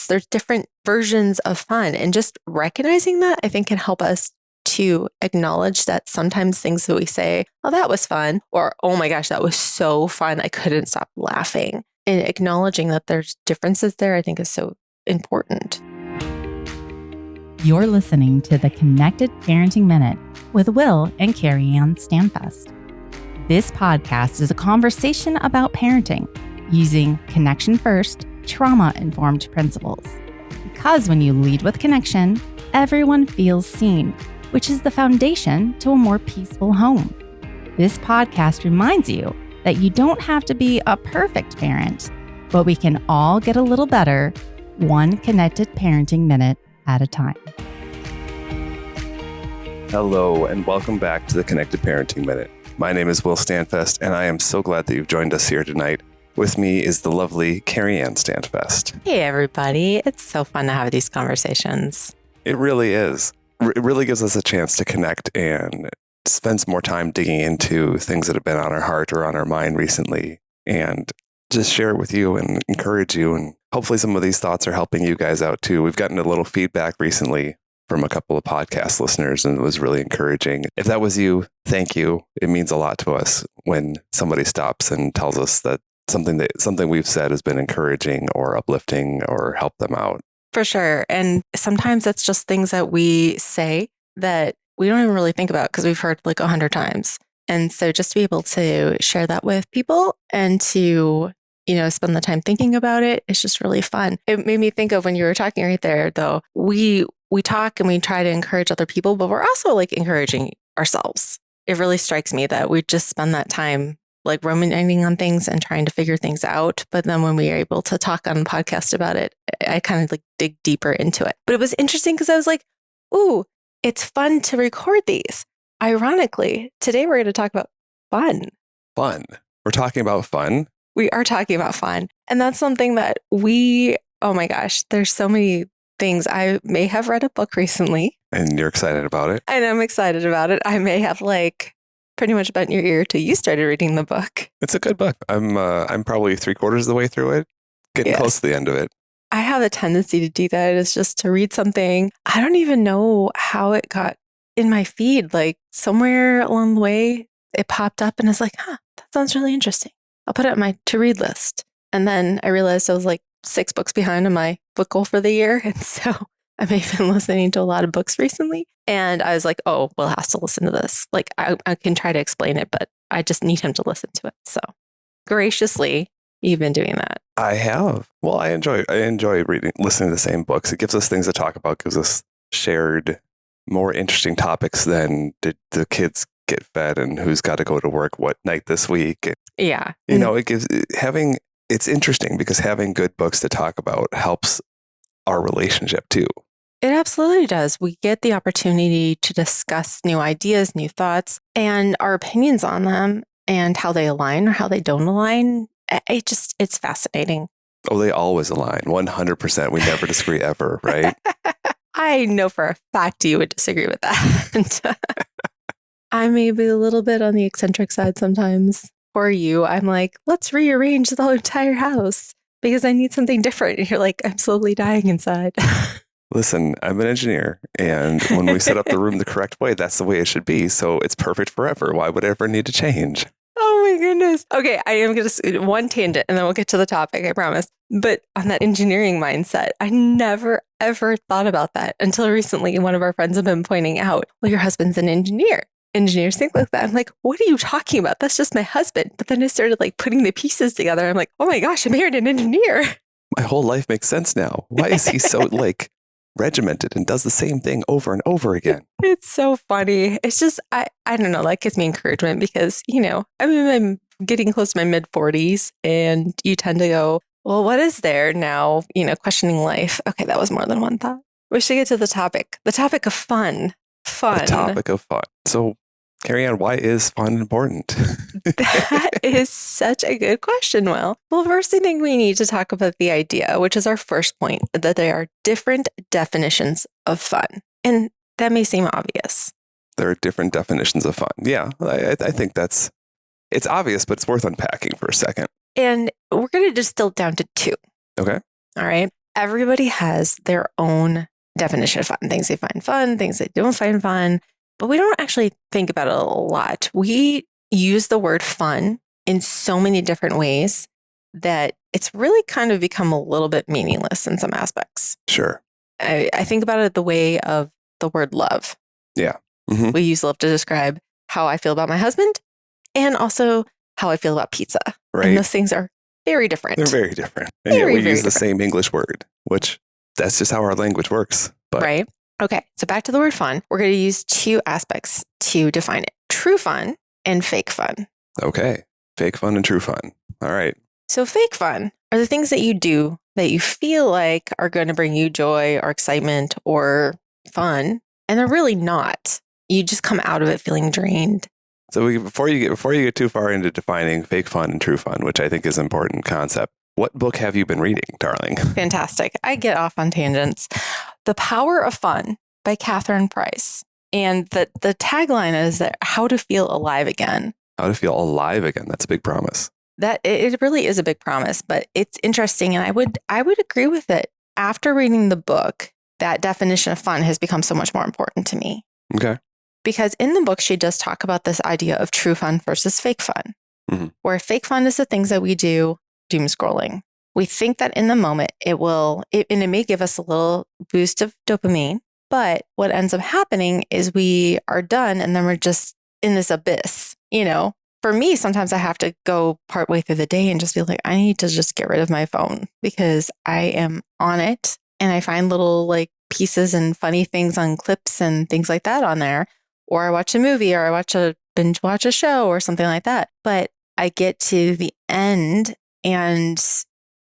Yes, there's different versions of fun. And just recognizing that, I think, can help us to acknowledge that sometimes things that we say, oh, that was fun, or oh my gosh, that was so fun, I couldn't stop laughing. And acknowledging that there's differences there, I think, is so important. You're listening to the Connected Parenting Minute with Will and CarrieAnn Standfest. This podcast is a conversation about parenting using connection first, trauma-informed principles. Because when you lead with connection, everyone feels seen, which is the foundation to a more peaceful home. This podcast reminds you that you don't have to be a perfect parent, but we can all get a little better, one connected parenting minute at a time. Hello, and welcome back to the Connected Parenting Minute. My name is Will Standfest, and I am so glad that you've joined us here tonight. With me is the lovely CarrieAnn Standfest. Hey, everybody. It's so fun to have these conversations. It really is. It really gives us a chance to connect and spend some more time digging into things that have been on our heart or on our mind recently, and just share it with you and encourage you. And hopefully some of these thoughts are helping you guys out too. We've gotten a little feedback recently from a couple of podcast listeners, and it was really encouraging. If that was you, thank you. It means a lot to us when somebody stops and tells us that something we've said has been encouraging or uplifting or helped them out. For sure. And sometimes it's just things that we say that we don't even really think about because we've heard like 100 times. And so just to be able to share that with people and to, spend the time thinking about it, it's just really fun. It made me think of when you were talking right there, though, we talk and we try to encourage other people, but we're also like encouraging ourselves. It really strikes me that we just spend that time like ruminating on things and trying to figure things out. But then when we are able to talk on the podcast about it, I kind of like dig deeper into it. But it was interesting because I was like, ooh, it's fun to record these. Ironically, today we're going to talk about fun. Fun. We're talking about fun. We are talking about fun. And that's something that oh my gosh, there's so many things. I may have read a book recently. And you're excited about it? And I'm excited about it. I may have pretty much bent your ear till you started reading the book. It's a good book. I'm probably 3/4 of the way through it, getting close to the end of it. I have a tendency to do that. It's just to read something. I don't even know how it got in my feed. Like somewhere along the way, it popped up and it's like, that sounds really interesting. I'll put it on my to-read list. And then I realized I was like 6 books behind on my book goal for the year. And so I may have been listening to a lot of books recently. And I was like, oh, Will has to listen to this. Like I can try to explain it, but I just need him to listen to it. So graciously, you've been doing that. I have. Well, I enjoy listening to the same books. It gives us things to talk about, gives us shared, more interesting topics than did the kids get fed and who's got to go to work what night this week. Yeah. It's interesting because having good books to talk about helps our relationship too. It absolutely does. We get the opportunity to discuss new ideas, new thoughts, and our opinions on them and how they align or how they don't align. It's fascinating. Oh, they always align. 100%. We never disagree ever, right? I know for a fact you would disagree with that. I may be a little bit on the eccentric side sometimes. For you, I'm like, let's rearrange the entire house because I need something different. And you're like, I'm slowly dying inside. Listen, I'm an engineer, and when we set up the room the correct way, that's the way it should be. So it's perfect forever. Why would it ever need to change? Oh my goodness. Okay, I am going to one tangent and then we'll get to the topic, I promise. But on that engineering mindset, I never, ever thought about that until recently. One of our friends have been pointing out, well, your husband's an engineer. Engineers think like that. I'm like, what are you talking about? That's just my husband. But then I started like putting the pieces together. I'm like, oh my gosh, I married an engineer. My whole life makes sense now. Why is he so regimented and does the same thing over and over again? It's so funny. It's just, I don't know, that gives me encouragement because, I'm getting close to my mid 40s and you tend to go, well, what is there now? Questioning life. Okay, that was more than one thought. We should get to the topic of fun. The topic of fun. So, CarrieAnn, why is fun important? That is such a good question, Will. Well, first, I think we need to talk about the idea, which is our first point, that there are different definitions of fun. And that may seem obvious. There are different definitions of fun. Yeah, I think it's obvious, but it's worth unpacking for a second. And we're going to distill it down to 2. Okay. All right. everybody has their own definition of fun, things they find fun, things they don't find fun, but we don't actually think about it a lot. We use the word fun in so many different ways that it's really kind of become a little bit meaningless in some aspects. Sure. I think about it the way of the word love. Yeah. Mm-hmm. We use love to describe how I feel about my husband and also how I feel about pizza. Right. And those things are very different. They're very different. And yet we use the same English word, which that's just how our language works. But. Right. Okay. So back to the word fun. We're going to use two aspects to define it. True fun and fake fun. Okay. Fake fun and true fun. All right. So fake fun are the things that you do that you feel like are going to bring you joy or excitement or fun, and they're really not. You just come out of it feeling drained. So before you get too far into defining fake fun and true fun, which I think is an important concept, what book have you been reading, darling? Fantastic. I get off on tangents. The Power of Fun by Catherine Price. And the tagline is that how to feel alive again. How to feel alive again. That's a big promise. That it really is a big promise, but it's interesting. And I would agree with it. After reading the book, that definition of fun has become so much more important to me. Okay. Because in the book, she does talk about this idea of true fun versus fake fun, where fake fun is the things that we do doom scrolling. We think that in the moment and it may give us a little boost of dopamine, but what ends up happening is we are done and then we're just in this abyss. For me, sometimes I have to go partway through the day and just feel like I need to just get rid of my phone because I am on it and I find little like pieces and funny things on clips and things like that on there. Or I watch a movie or I binge watch a show or something like that. But I get to the end and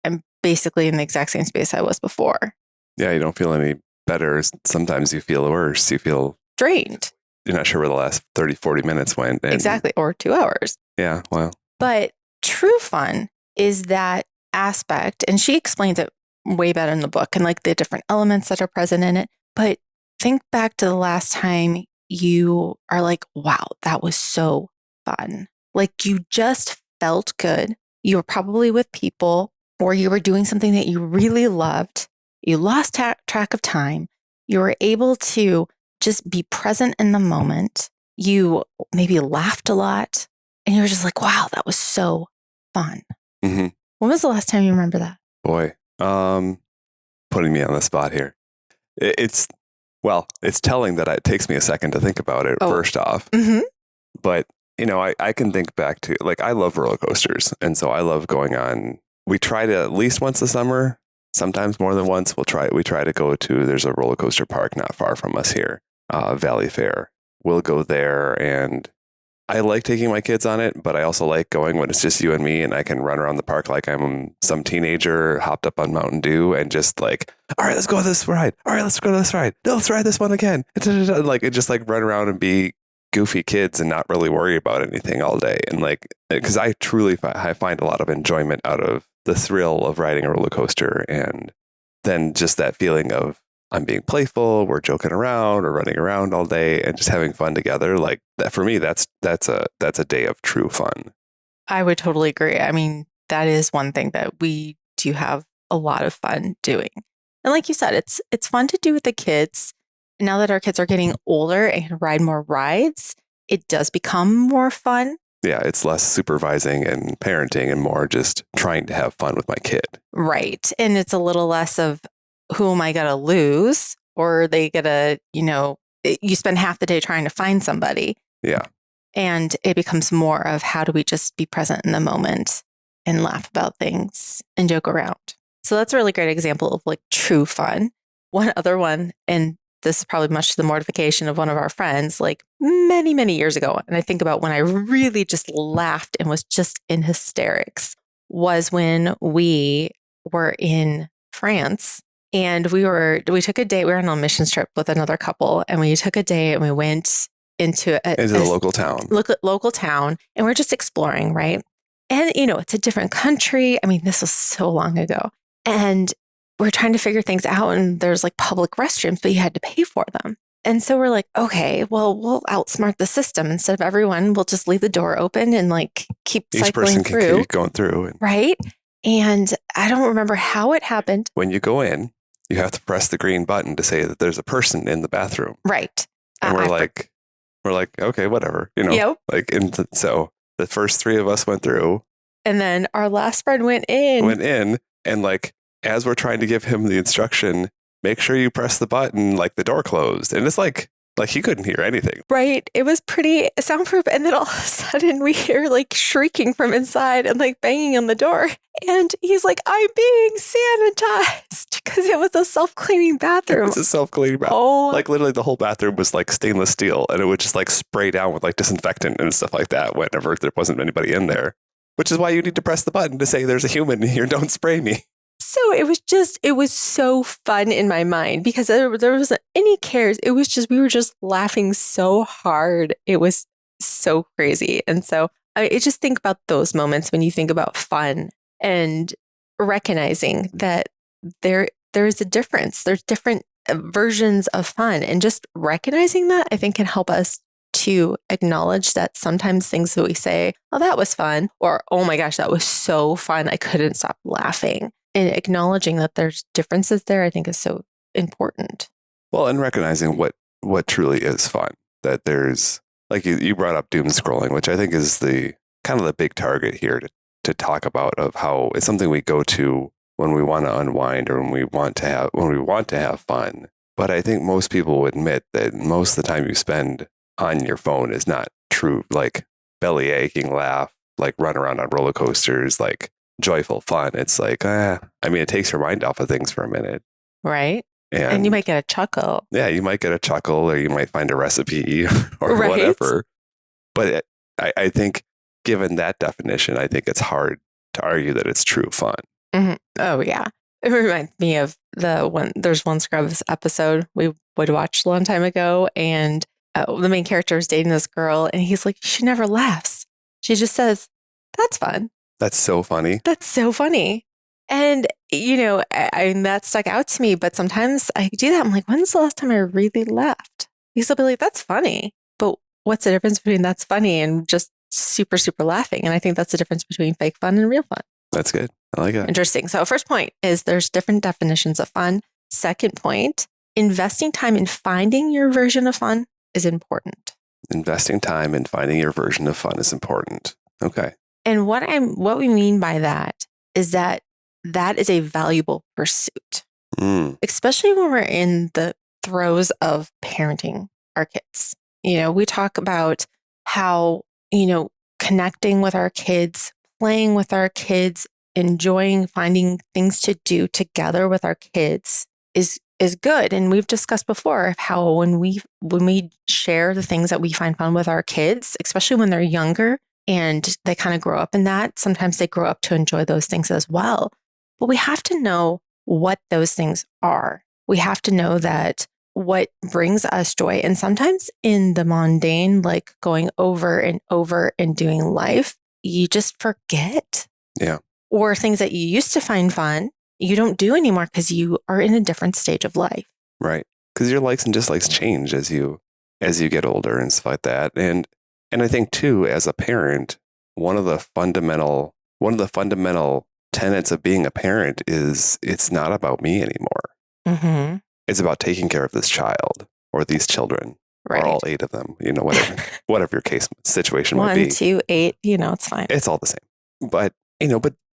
I'm basically in the exact same space I was before. Yeah, you don't feel any better. Sometimes you feel worse. You feel drained. You're not sure where the last 30, 40 minutes went. Exactly. Or 2 hours. Yeah, well. But true fun is that aspect. And she explains it way better in the book and like the different elements that are present in it. But think back to the last time you are like, wow, that was so fun. Like you just felt good. You were probably with people or you were doing something that you really loved. You lost track of time. You were able to just be present in the moment. You maybe laughed a lot and you were just like, wow, that was so fun. Mm-hmm. When was the last time you remember that? Boy, putting me on the spot here. It's telling that it takes me a second to think about it first off. Mm-hmm. But, I can think back to, like, I love roller coasters. And so I love going on. We try to at least once a summer, sometimes more than once. We try to go to, there's a roller coaster park not far from us here, Valley Fair. We'll go there and I like taking my kids on it, but I also like going when it's just you and me and I can run around the park like I'm some teenager hopped up on Mountain Dew and just like, all right, let's go to this ride. All right, let's go to this ride. No, let's ride this one again. Like, it just like run around and be goofy kids and not really worry about anything all day. And like, because I truly I find a lot of enjoyment out of the thrill of riding a roller coaster and then just that feeling of I'm being playful, we're joking around or running around all day and just having fun together. Like that for me, that's a day of true fun. I would totally agree. I mean, that is one thing that we do have a lot of fun doing. And like you said, it's fun to do with the kids. And now that our kids are getting older and can ride more rides, it does become more fun. Yeah, it's less supervising and parenting and more just trying to have fun with my kid. Right. And it's a little less of who am I going to lose? Or they get you spend half the day trying to find somebody. Yeah. And it becomes more of how do we just be present in the moment and laugh about things and joke around. So that's a really great example of like true fun. One other one, and this is probably much to the mortification of one of our friends, like many, many years ago. And I think about when I really just laughed and was just in hysterics was when we were in France and we took a day, we were on a missions trip with another couple and we took a day and we went into the local town. Local town and we're just exploring, right? And, it's a different country. I mean, this was so long ago. And we're trying to figure things out and there's like public restrooms, but you had to pay for them. And so we're like, okay, well, we'll outsmart the system. Instead of everyone, we'll just leave the door open and like keep Each cycling person through. can keep going through. Right. And I don't remember how it happened. When you go in, you have to press the green button to say that there's a person in the bathroom. Right. And we're like, okay, whatever, Yep. like, and so the first three of us went through. And then our last friend went in. And like, as we're trying to give him the instruction, make sure you press the button, like the door closed. And it's like he couldn't hear anything. Right. It was pretty soundproof. And then all of a sudden we hear like shrieking from inside and like banging on the door. And he's like, I'm being sanitized because it was a self-cleaning bathroom. It's a self-cleaning bathroom. Oh, like literally the whole bathroom was like stainless steel, and it would just like spray down with like disinfectant and stuff like that whenever there wasn't anybody in there, which is why you need to press the button to say there's a human here. Don't spray me. so it was so fun in my mind because there wasn't any cares. It was just, we were just laughing so hard. It was so crazy. And so I just think about those moments when you think about fun and recognizing that there is a difference. There's different versions of fun, and just recognizing that I think can help us to acknowledge that sometimes things that we say, oh, that was fun, or oh my gosh, that was so fun, I couldn't stop laughing. And acknowledging that there's differences there, I think is so important. Well, and recognizing what truly is fun. That there's, like you brought up doom scrolling, which I think is the kind of the big target here to talk about, of how it's something we go to when we want to unwind or when we want to have fun. But I think most people will admit that most of the time you spend on your phone is not true, like belly aching laugh, like run around on roller coasters, like joyful fun. It's like, it takes your mind off of things for a minute. Right. And you might get a chuckle. Yeah, you might get a chuckle, or you might find a recipe or right? Whatever. But I think, given that definition, I think it's hard to argue that it's true fun. Mm-hmm. Oh, yeah. It reminds me of there's one Scrubs episode we would watch a long time ago, and the main character is dating this girl, and he's like, she never laughs. She just says, that's fun. That's so funny. That's so funny. And, that stuck out to me, but sometimes I do that. I'm like, when's the last time I really laughed? Because I'll be like, that's funny. But what's the difference between that's funny and just super, super laughing? And I think that's the difference between fake fun and real fun. That's good. I like it. Interesting. So first point is there's different definitions of fun. Second point, investing time in finding your version of fun is important. Investing time in finding your version of fun is important. Okay. And what we mean by that is that is a valuable pursuit, especially when we're in the throes of parenting our kids. We talk about how, connecting with our kids, playing with our kids, enjoying finding things to do together with our kids is good. And we've discussed before of how when we share the things that we find fun with our kids, especially when they're younger and they kind of grow up in that, sometimes they grow up to enjoy those things as well. But we have to know what those things are. We have to know that what brings us joy. And sometimes in the mundane, like going over and over and doing life, you just forget. Yeah. Or things that you used to find fun, you don't do anymore because you are in a different stage of life. Right. Because your likes and dislikes change as you get older and stuff like that. And I think too, as a parent, one of the fundamental tenets of being a parent is it's not about me anymore. Mm-hmm. It's about taking care of this child or these children, right. Or all 8 of them, whatever your situation 1, might be. 1, 2, 8, it's fine. It's all the same. But,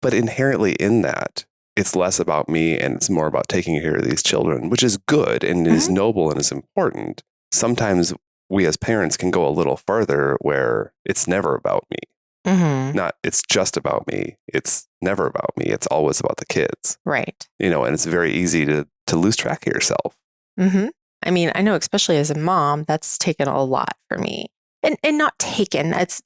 but inherently in that, it's less about me and it's more about taking care of these children, which is good and is noble and is important. Sometimes we as parents can go a little farther where it's never about me. Mm-hmm. Not, it's just about me. It's never about me. It's always about the kids. Right. And it's very easy to lose track of yourself. Mm-hmm. I mean, I know, especially as a mom, that's taken a lot for me. And not taken, that's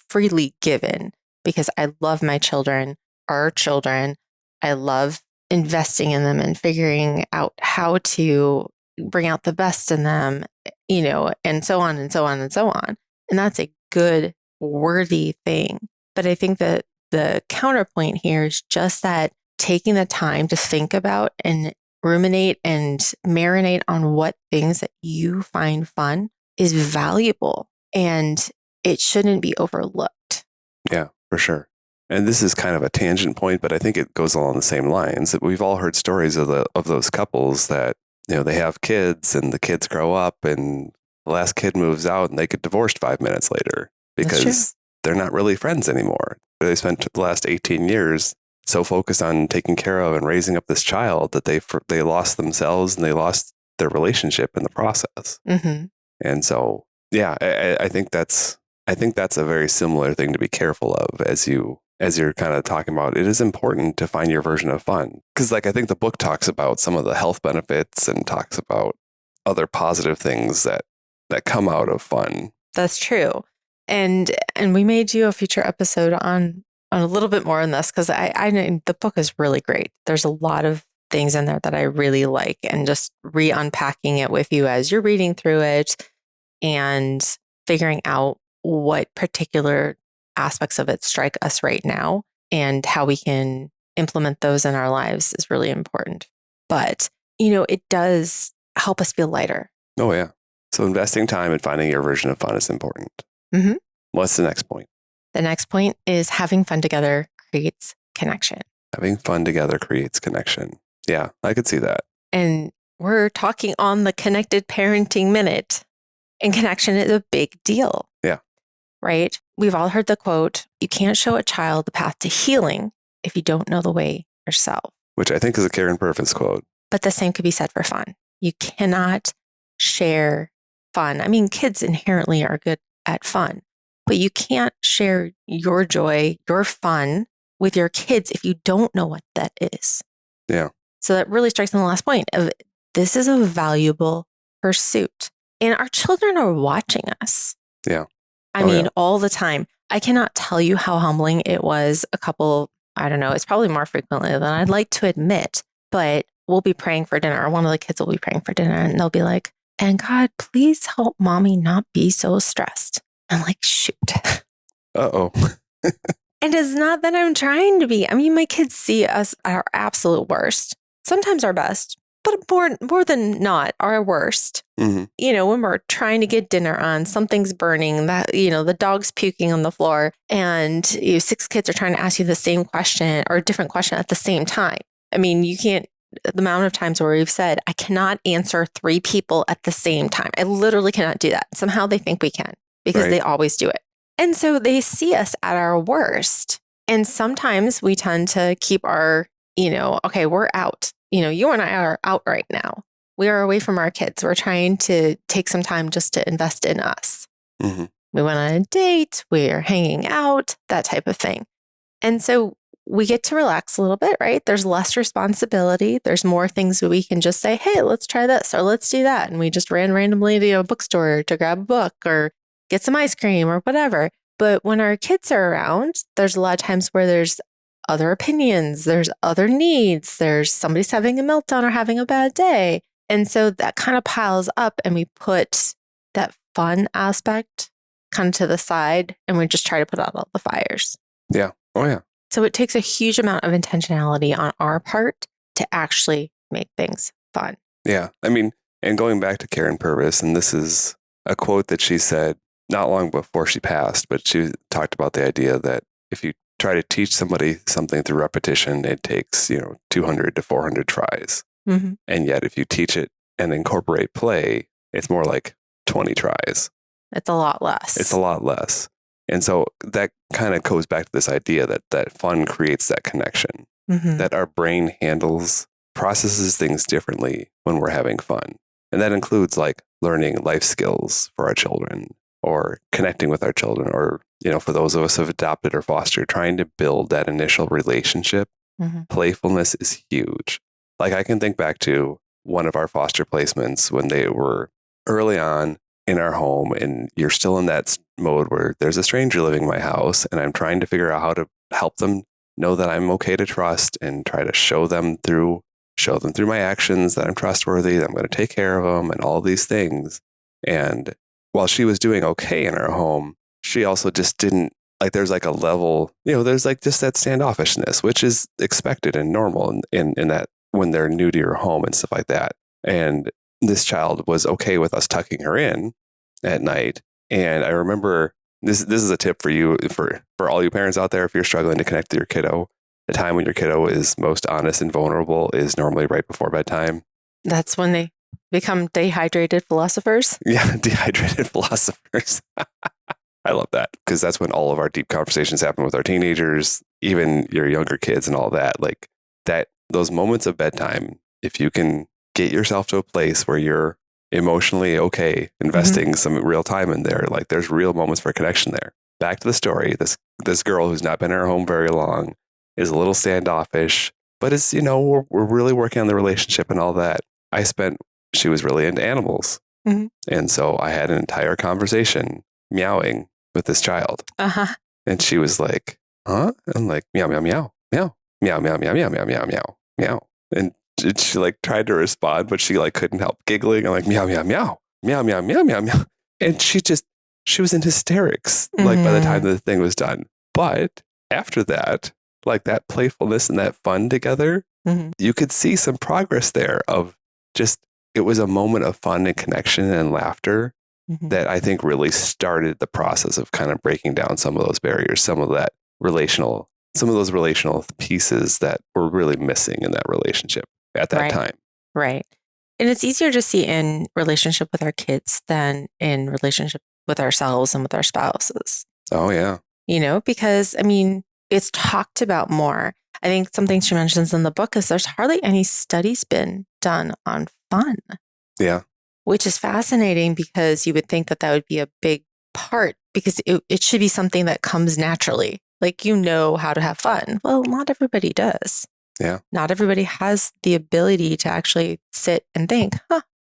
freely given because I love my children, our children. I love investing in them and figuring out how to bring out the best in them, and so on and so on and so on. And that's a good, worthy thing. But I think that the counterpoint here is just that taking the time to think about and ruminate and marinate on what things that you find fun is valuable and it shouldn't be overlooked. Yeah, for sure. And this is kind of a tangent point, but I think it goes along the same lines that we've all heard stories of those couples that, they have kids and the kids grow up and the last kid moves out and they get divorced 5 minutes later because they're not really friends anymore. They spent the last 18 years so focused on taking care of and raising up this child that they lost themselves and they lost their relationship in the process. Mm-hmm. And so, yeah, I think that's a very similar thing to be careful of as you're kind of talking about. It is important to find your version of fun because, I think the book talks about some of the health benefits and talks about other positive things that come out of fun. That's true. And we may do a future episode on a little bit more on this because I know the book is really great. There's a lot of things in there that I really like, and just unpacking it with you as you're reading through it and figuring out what particular aspects of it strike us right now and how we can implement those in our lives is really important. But, it does help us feel lighter. Oh, yeah. So investing time and finding your version of fun is important. Mm-hmm. What's the next point? The next point is having fun together creates connection. Having fun together creates connection. Yeah, I could see that. And we're talking on the Connected Parenting Minute, and connection is a big deal. Yeah. Right? We've all heard the quote, you can't show a child the path to healing if you don't know the way yourself. Which I think is a Karen Purvis quote. But the same could be said for fun. You cannot share fun. I mean, kids inherently are good at fun, but you can't share your joy, your fun with your kids if you don't know what that is. Yeah. So that really strikes on the last point of this is a valuable pursuit. And our children are watching us. Yeah. I mean, all the time. I cannot tell you how humbling it was I don't know, it's probably more frequently than I'd like to admit, but we'll be praying for dinner, or one of the kids will be praying for dinner, and they'll be like, and God, please help mommy not be so stressed. I'm like, shoot. Uh-oh. And it's not that I'm trying to be. I mean, my kids see us at our absolute worst, sometimes our best, but more than not our worst. Mm-hmm. When we're trying to get dinner on, something's burning, the dog's puking on the floor, and 6 kids are trying to ask you the same question or a different question at the same time. I mean, you can't, the amount of times where we've said, I cannot answer 3 people at the same time. I literally cannot do that. Somehow they think we can because they always do it. And so they see us at our worst. And sometimes we tend to keep our, okay, we're out. You and I are out right now. We are away from our kids. We're trying to take some time just to invest in us. Mm-hmm. We went on a date. We're hanging out, that type of thing. And so we get to relax a little bit, right? There's less responsibility. There's more things that we can just say, hey, let's try this or let's do that. And we just ran randomly to a bookstore to grab a book or get some ice cream or whatever. But when our kids are around, there's a lot of times where there's other opinions, there's other needs, there's somebody's having a meltdown or having a bad day. And so that kind of piles up and we put that fun aspect kind of to the side and we just try to put out all the fires. Yeah. Oh, yeah. So it takes a huge amount of intentionality on our part to actually make things fun. Yeah. I mean, and going back to Karen Purvis, and this is a quote that she said not long before she passed, but she talked about the idea that if you try to teach somebody something through repetition, it takes, 200 to 400 tries. Mm-hmm. And yet if you teach it and incorporate play, it's more like 20 tries. It's a lot less. It's a lot less. And so that kind of goes back to this idea that fun creates that connection, mm-hmm. that our brain processes things differently when we're having fun. And that includes like learning life skills for our children or connecting with our children or, for those of us who have adopted or fostered, trying to build that initial relationship. Mm-hmm. Playfulness is huge. Like I can think back to one of our foster placements when they were early on in our home and you're still in that mode where there's a stranger living in my house and I'm trying to figure out how to help them know that I'm okay to trust and try to show them through my actions that I'm trustworthy, that I'm going to take care of them and all these things. And while she was doing okay in our home, she also just didn't, like there's like a level, there's like just that standoffishness, which is expected and normal in that when they're new to your home and stuff like that. And this child was okay with us tucking her in at night. And I remember this is a tip for you, for all you parents out there. If you're struggling to connect with your kiddo, the time when your kiddo is most honest and vulnerable is normally right before bedtime. That's when they become dehydrated philosophers. Yeah, dehydrated philosophers. I love that, because that's when all of our deep conversations happen with our teenagers, even your younger kids and all that. Like that, those moments of bedtime, if you can get yourself to a place where you're emotionally okay, investing some real time in there, like there's real moments for connection there. Back to the story. This girl who's not been in her home very long is a little standoffish, but is, we're really working on the relationship and all that. She was really into animals. Mm-hmm. And so I had an entire conversation meowing with this child. Uh-huh. And she was like, huh? And I'm like, meow, meow, meow, meow, meow, meow, meow, meow, meow, meow, meow, meow. And she like tried to respond, but she like couldn't help giggling. I'm like, meow, meow, meow, meow, meow, meow, meow, meow. And she was in hysterics, like by the time the thing was done. But after that, like that playfulness and that fun together, you could see some progress there of just, it was a moment of fun and connection and laughter that I think really started the process of kind of breaking down some of those barriers, some of those relational pieces that were really missing in that relationship at that time. Right. And it's easier to see in relationship with our kids than in relationship with ourselves and with our spouses. Oh, yeah. Because, it's talked about more. I think something she mentions in the book is there's hardly any studies been done on fun. Yeah. Which is fascinating, because you would think that would be a big part, because it should be something that comes naturally. Like, how to have fun. Well, not everybody does. Yeah. Not everybody has the ability to actually sit and think,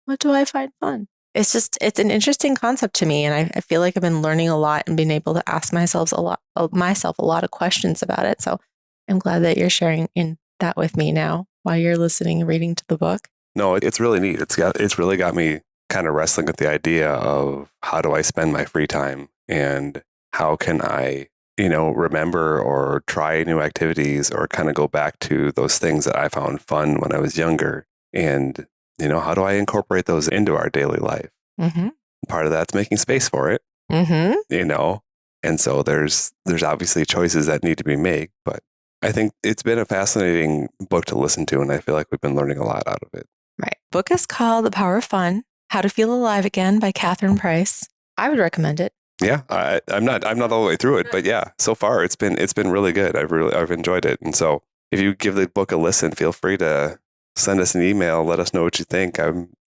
what do I find fun? It's an interesting concept to me. And I feel like I've been learning a lot and being able to ask myself a lot of questions about it. So I'm glad that you're sharing in that with me now while you're listening and reading to the book. No, it's really neat. It's really got me kind of wrestling with the idea of how do I spend my free time, and how can I, remember or try new activities, or kind of go back to those things that I found fun when I was younger. And, how do I incorporate those into our daily life? Part of that's making space for it, and so there's obviously choices that need to be made, but I think it's been a fascinating book to listen to, and I feel like we've been learning a lot out of it. Right. Book is called The Power of Fun: How to Feel Alive Again by Catherine Price. I would recommend it. Yeah, I'm not all the way through it, but yeah, so far it's been really good. I've enjoyed it, and so if you give the book a listen, feel free to send us an email. Let us know what you think.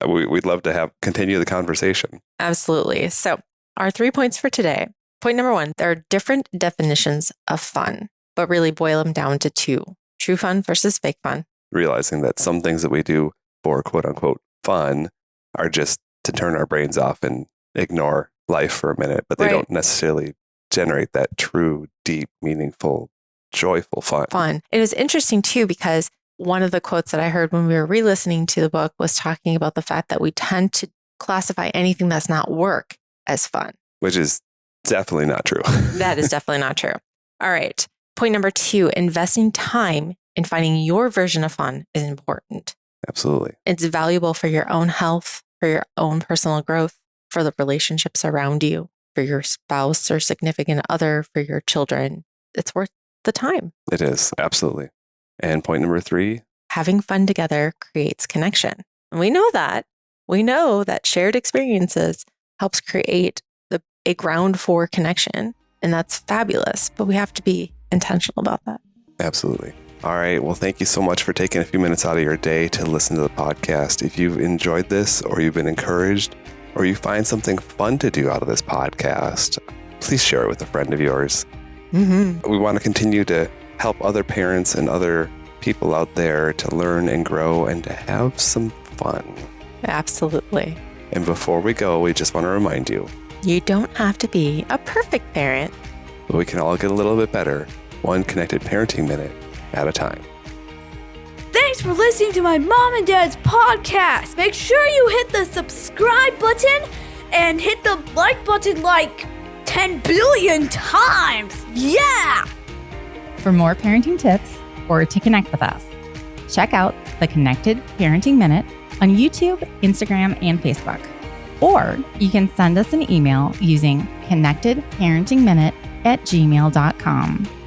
We'd love to continue the conversation. Absolutely. So our 3 points for today. Point number 1: there are different definitions of fun, but really boil them down to 2: true fun versus fake fun. Realizing that some things that we do for quote unquote fun are just to turn our brains off and ignore life for a minute, but they don't necessarily generate that true, deep, meaningful, joyful fun. It was interesting too, because one of the quotes that I heard when we were re-listening to the book was talking about the fact that we tend to classify anything that's not work as fun. Which is definitely not true. That is definitely not true. All right. Point number 2: investing time in finding your version of fun is important. Absolutely. It's valuable for your own health, for your own personal growth, for the relationships around you, for your spouse or significant other, for your children. It's worth the time. It is. Absolutely. And point number 3: having fun together creates connection. And we know that. We know that shared experiences helps create a ground for connection. And that's fabulous. But we have to be intentional about that. Absolutely. All right. Well, thank you so much for taking a few minutes out of your day to listen to the podcast. If you've enjoyed this, or you've been encouraged, or you find something fun to do out of this podcast, please share it with a friend of yours. We want to continue to help other parents and other people out there to learn and grow and to have some fun. Absolutely. And before we go, we just want to remind you, you don't have to be a perfect parent, but we can all get a little bit better, one connected parenting minute at a time. Thanks for listening to my mom and dad's podcast. Make sure you hit the subscribe button and hit the like button like 10 billion times. Yeah! For more parenting tips or to connect with us, check out the Connected Parenting Minute on YouTube, Instagram, and Facebook. Or you can send us an email using connectedparentingminute@gmail.com.